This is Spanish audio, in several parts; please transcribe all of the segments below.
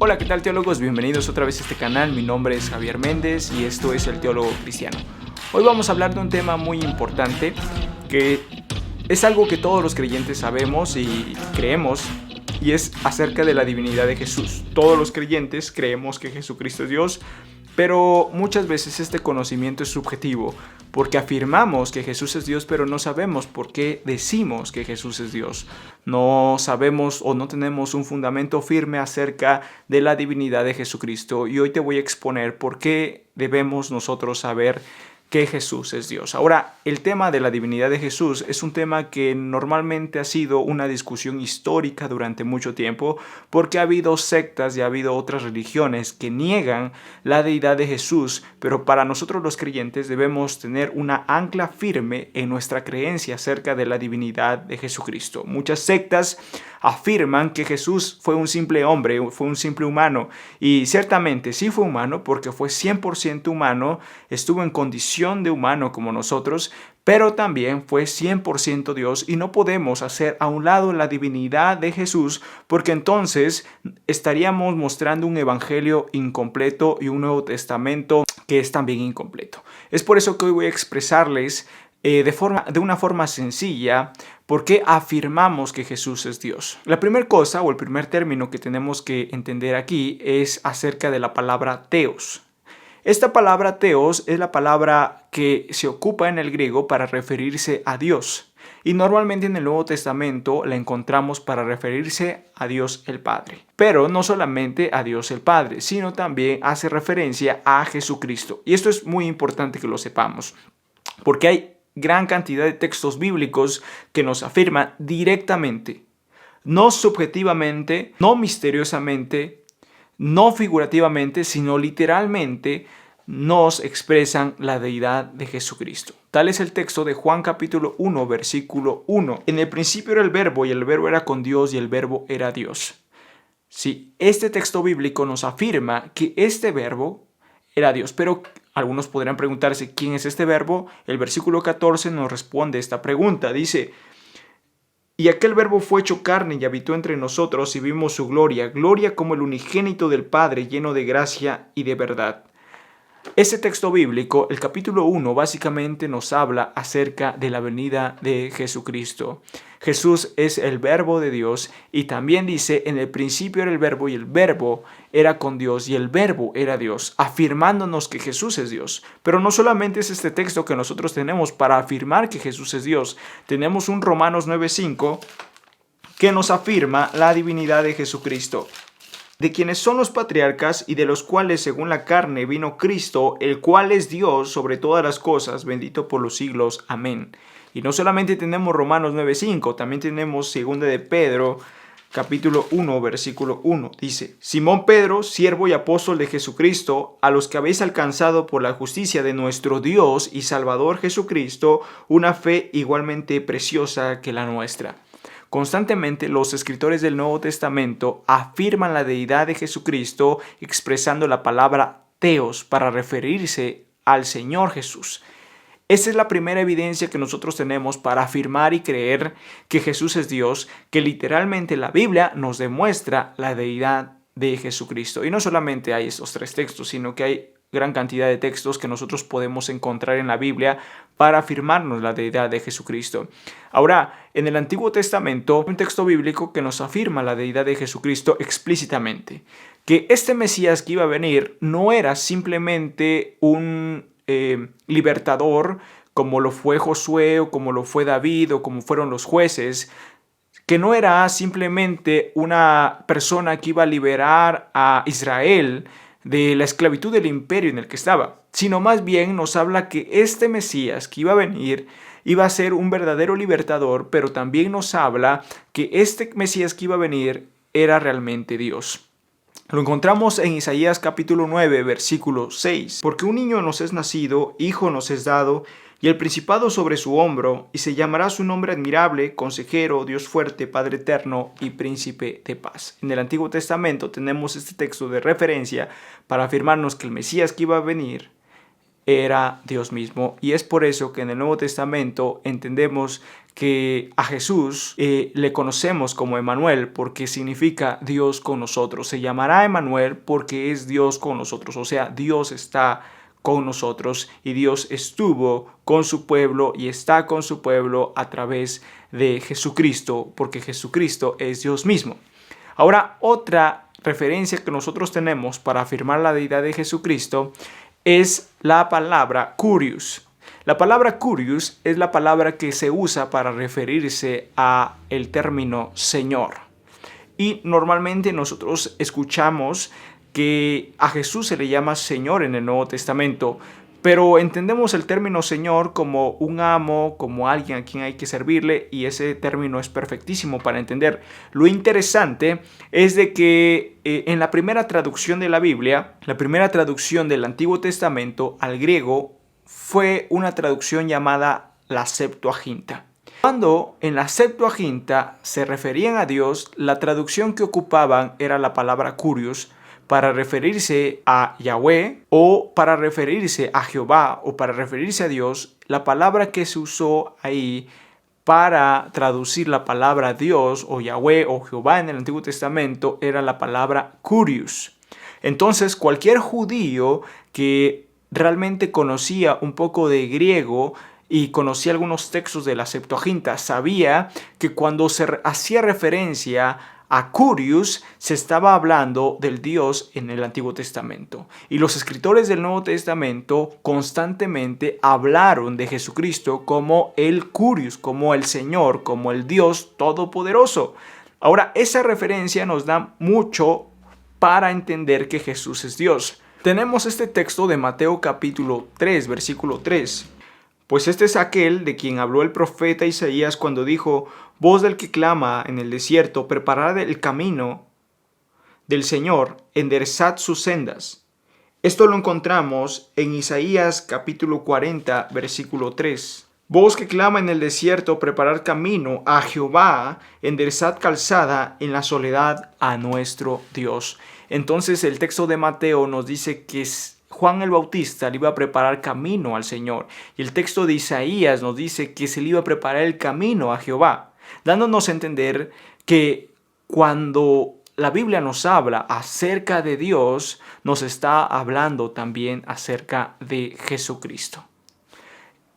Hola, ¿qué tal, teólogos? Bienvenidos otra vez a este canal. Mi nombre es Javier Méndez y esto es El Teólogo Cristiano. Hoy vamos a hablar de un tema muy importante que es algo que todos los creyentes sabemos y creemos, y es acerca de la divinidad de Jesús. Todos los creyentes creemos que Jesucristo es Dios, pero muchas veces este conocimiento es subjetivo, porque afirmamos que Jesús es Dios, pero no sabemos por qué decimos que Jesús es Dios. No sabemos o no tenemos un fundamento firme acerca de la divinidad de Jesucristo, y hoy te voy a exponer por qué debemos nosotros saber que Jesús es Dios. Ahora, el tema de la divinidad de Jesús es un tema que normalmente ha sido una discusión histórica durante mucho tiempo, porque ha habido sectas y ha habido otras religiones que niegan la deidad de Jesús, pero para nosotros los creyentes debemos tener una ancla firme en nuestra creencia acerca de la divinidad de Jesucristo. Muchas sectas afirman que Jesús fue un simple hombre, fue un simple humano, y ciertamente sí fue humano porque fue 100% humano, estuvo en condición de humano como nosotros, pero también fue 100% Dios, y no podemos hacer a un lado la divinidad de Jesús, porque entonces estaríamos mostrando un evangelio incompleto y un Nuevo Testamento que es también incompleto. Es por eso que hoy voy a expresarles de una forma sencilla por qué afirmamos que Jesús es Dios. La primera cosa o el primer término que tenemos que entender aquí es acerca de la palabra teos. Esta palabra teos es la palabra que se ocupa en el griego para referirse a Dios, y normalmente en el Nuevo Testamento la encontramos para referirse a Dios el Padre. Pero no solamente a Dios el Padre, sino también hace referencia a Jesucristo. Y esto es muy importante que lo sepamos, porque hay gran cantidad de textos bíblicos que nos afirman directamente, no subjetivamente, no misteriosamente, no figurativamente, sino literalmente nos expresan la deidad de Jesucristo. Tal es el texto de Juan capítulo 1, versículo 1. En el principio era el verbo, y el verbo era con Dios, y el verbo era Dios. Sí, este texto bíblico nos afirma que este verbo era Dios, pero algunos podrían preguntarse, ¿quién es este verbo? El versículo 14 nos responde esta pregunta. Dice: y aquel verbo fue hecho carne y habitó entre nosotros, y vimos su gloria, gloria como el unigénito del Padre, lleno de gracia y de verdad. Este texto bíblico, el capítulo 1, básicamente nos habla acerca de la venida de Jesucristo. Jesús es el verbo de Dios, y también dice: en el principio era el verbo, y el verbo era con Dios, y el verbo era Dios, afirmándonos que Jesús es Dios. Pero no solamente es este texto que nosotros tenemos para afirmar que Jesús es Dios. Tenemos un Romanos 9:5 que nos afirma la divinidad de Jesucristo, de quienes son los patriarcas, y de los cuales según la carne vino Cristo, el cual es Dios sobre todas las cosas, bendito por los siglos. Amén. Y no solamente tenemos Romanos 9:5, también tenemos 2 de Pedro, capítulo 1, versículo 1. Dice: Simón Pedro, siervo y apóstol de Jesucristo, a los que habéis alcanzado por la justicia de nuestro Dios y Salvador Jesucristo, una fe igualmente preciosa que la nuestra. Constantemente los escritores del Nuevo Testamento afirman la deidad de Jesucristo expresando la palabra teos para referirse al Señor Jesús. Esa es la primera evidencia que nosotros tenemos para afirmar y creer que Jesús es Dios, que literalmente la Biblia nos demuestra la deidad de Jesucristo. Y no solamente hay estos 3 textos, sino que hay gran cantidad de textos que nosotros podemos encontrar en la Biblia para afirmarnos la deidad de Jesucristo. Ahora, en el Antiguo Testamento hay un texto bíblico que nos afirma la deidad de Jesucristo explícitamente, que este Mesías que iba a venir no era simplemente un libertador como lo fue Josué, o como lo fue David, o como fueron los jueces, que no era simplemente una persona que iba a liberar a Israel de la esclavitud del imperio en el que estaba, sino más bien nos habla que este Mesías que iba a venir iba a ser un verdadero libertador, pero también nos habla que este Mesías que iba a venir era realmente Dios. Lo encontramos en Isaías capítulo 9, versículo 6. Porque un niño nos es nacido, hijo nos es dado, y el principado sobre su hombro, y se llamará su nombre admirable, consejero, Dios fuerte, Padre eterno y príncipe de paz. En el Antiguo Testamento tenemos este texto de referencia para afirmarnos que el Mesías que iba a venir era Dios mismo. Y es por eso que en el Nuevo Testamento entendemos que a Jesús le conocemos como Emmanuel, porque significa Dios con nosotros. Se llamará Emmanuel porque es Dios con nosotros, o sea, Dios está con nosotros y Dios estuvo con su pueblo y está con su pueblo a través de Jesucristo, porque Jesucristo es Dios mismo. Ahora, otra referencia que nosotros tenemos para afirmar la deidad de Jesucristo es la palabra Kyrios. La palabra Kyrios es la palabra que se usa para referirse a el término Señor. Y normalmente nosotros escuchamos que a Jesús se le llama Señor en el Nuevo Testamento, pero entendemos el término Señor como un amo, como alguien a quien hay que servirle, y ese término es perfectísimo para entender. Lo interesante es de que en la primera traducción de la Biblia, la primera traducción del Antiguo Testamento al griego, fue una traducción llamada la Septuaginta. Cuando en la Septuaginta se referían a Dios, la traducción que ocupaban era la palabra Kyrios para referirse a Yahweh, o para referirse a Jehová, o para referirse a Dios. La palabra que se usó ahí para traducir la palabra Dios o Yahweh o Jehová en el Antiguo Testamento era la palabra Kyrios. Entonces cualquier judío que realmente conocía un poco de griego y conocía algunos textos de la Septuaginta sabía que cuando se hacía referencia a Kyrios se estaba hablando del Dios en el Antiguo Testamento. Y los escritores del Nuevo Testamento constantemente hablaron de Jesucristo como el Kyrios, como el Señor, como el Dios Todopoderoso. Ahora, esa referencia nos da mucho para entender que Jesús es Dios. Tenemos este texto de Mateo capítulo 3, versículo 3. Pues este es aquel de quien habló el profeta Isaías cuando dijo: voz del que clama en el desierto, preparad el camino del Señor, enderezad sus sendas. Esto lo encontramos en Isaías capítulo 40, versículo 3. Voz que clama en el desierto, preparad camino a Jehová, enderezad calzada en la soledad a nuestro Dios. Entonces el texto de Mateo nos dice que Juan el Bautista le iba a preparar camino al Señor. Y el texto de Isaías nos dice que se le iba a preparar el camino a Jehová, dándonos a entender que cuando la Biblia nos habla acerca de Dios, nos está hablando también acerca de Jesucristo.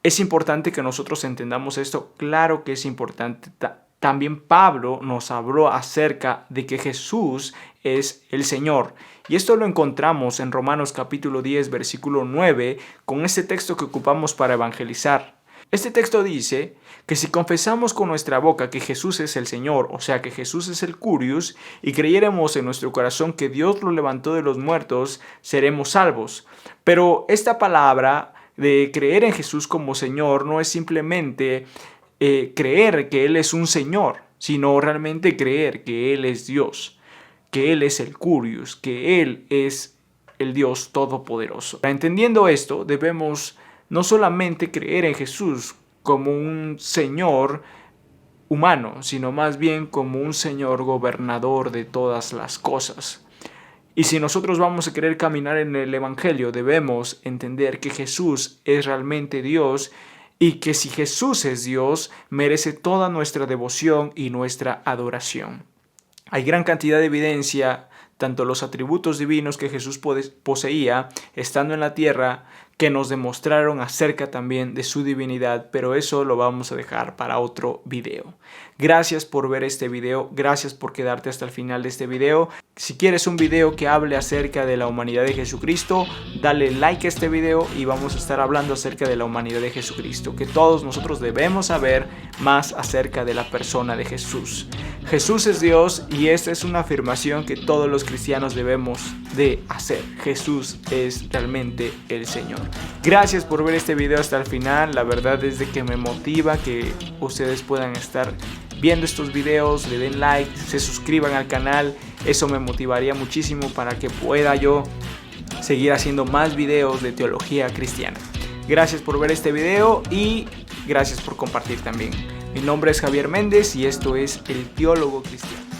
¿Es importante que nosotros entendamos esto? Claro que es importante. También Pablo nos habló acerca de que Jesús es el Señor. Y esto lo encontramos en Romanos capítulo 10, versículo 9, con este texto que ocupamos para evangelizar. Este texto dice que si confesamos con nuestra boca que Jesús es el Señor, o sea que Jesús es el Kyrios, y creyéremos en nuestro corazón que Dios lo levantó de los muertos, seremos salvos. Pero esta palabra de creer en Jesús como Señor no es simplemente creer que Él es un Señor, sino realmente creer que Él es Dios, que Él es el Kyrios, que Él es el Dios Todopoderoso. Entendiendo esto, debemos no solamente creer en Jesús como un Señor humano, sino más bien como un Señor gobernador de todas las cosas. Y si nosotros vamos a querer caminar en el Evangelio, debemos entender que Jesús es realmente Dios y que si Jesús es Dios, merece toda nuestra devoción y nuestra adoración. Hay gran cantidad de evidencia, tanto los atributos divinos que Jesús poseía estando en la tierra, que nos demostraron acerca también de su divinidad, pero eso lo vamos a dejar para otro video. Gracias por ver este video, gracias por quedarte hasta el final de este video. Si quieres un video que hable acerca de la humanidad de Jesucristo, dale like a este video y vamos a estar hablando acerca de la humanidad de Jesucristo, que todos nosotros debemos saber más acerca de la persona de Jesús. Jesús es Dios y esta es una afirmación que todos los cristianos debemos de hacer. Jesús es realmente el Señor. Gracias por ver este video hasta el final. La verdad es de que me motiva que ustedes puedan estar viendo estos videos, le den like, se suscriban al canal. Eso me motivaría muchísimo para que pueda yo seguir haciendo más videos de teología cristiana. Gracias por ver este video y gracias por compartir también. Mi nombre es Javier Méndez y esto es El Teólogo Cristiano.